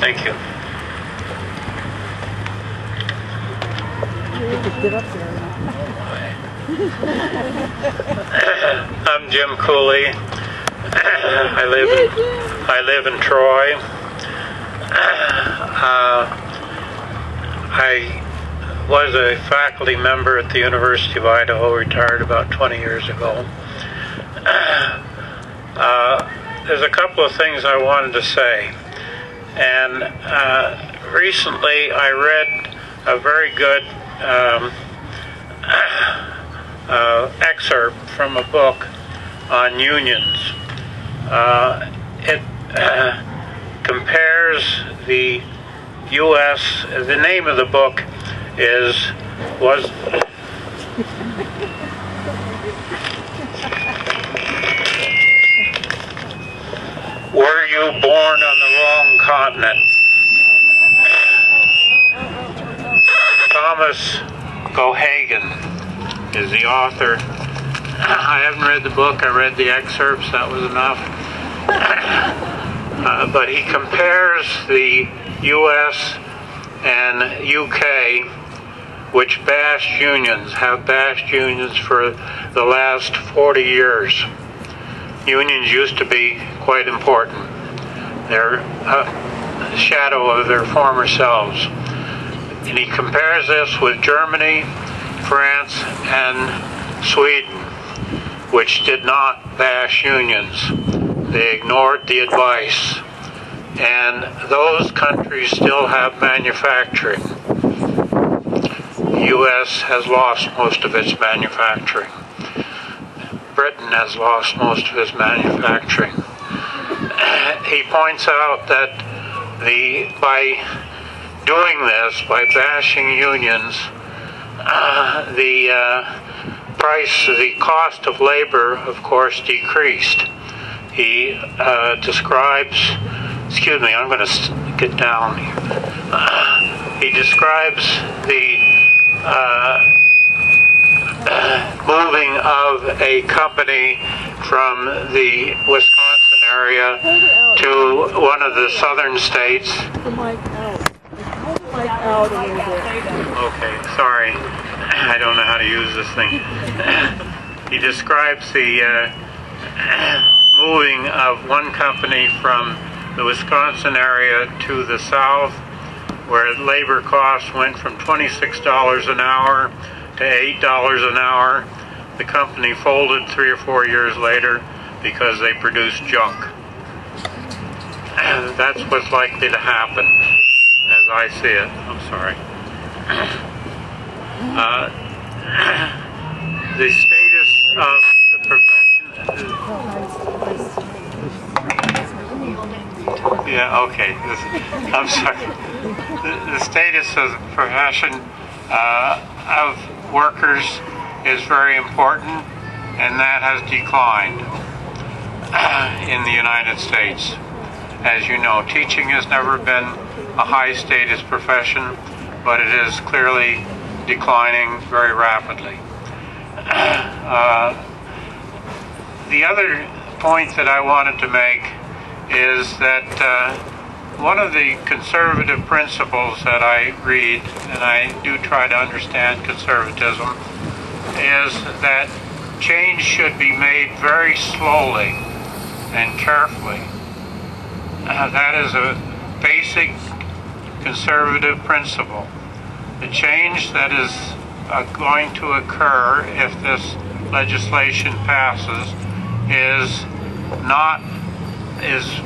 Thank you. I'm Jim Cooley. I live in Troy. I was a faculty member at the University of Idaho, retired about 20 years ago. There's a couple of things I wanted to say. And recently I read a very good excerpt from a book on unions. It compares the U.S. The name of the book was Were You Born on the Wrong Continent? Thomas Cohagen is the author. I haven't read the book, I read the excerpts, that was enough. But he compares the U.S. and U.K., which have bashed unions for the last 40 years. Unions used to be quite important. They're a shadow of their former selves. And he compares this with Germany, France, and Sweden, which did not bash unions. They ignored the advice. And those countries still have manufacturing. The U.S. has lost most of its manufacturing. Britain has lost most of its manufacturing. He points out that by doing this, by bashing unions, the cost of labor, of course, decreased. He describes, excuse me, I'm going to get down here. He describes the moving of a company from the Wisconsin area to one of the southern states. Okay, sorry. I don't know how to use this thing. He describes the moving of one company from the Wisconsin area to the south, where labor costs went from $26 an hour to $8 an hour. The company folded 3 or 4 years later because they produced junk. That's what's likely to happen, as I see it. I'm sorry. The status of the profession. Yeah, okay. I'm sorry. The status of the profession of workers is very important, and that has declined in the United States. As you know, teaching has never been a high status profession, but it is clearly declining very rapidly. The other point that I wanted to make is that one of the conservative principles that I read, and I do try to understand conservatism, is that change should be made very slowly and carefully. That is a basic conservative principle. The change that is going to occur if this legislation passes is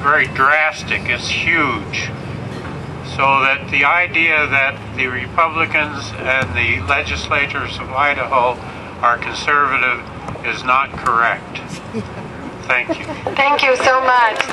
very drastic. It's huge. So that the idea that the Republicans and the legislators of Idaho are conservative is not correct. Thank you. Thank you so much.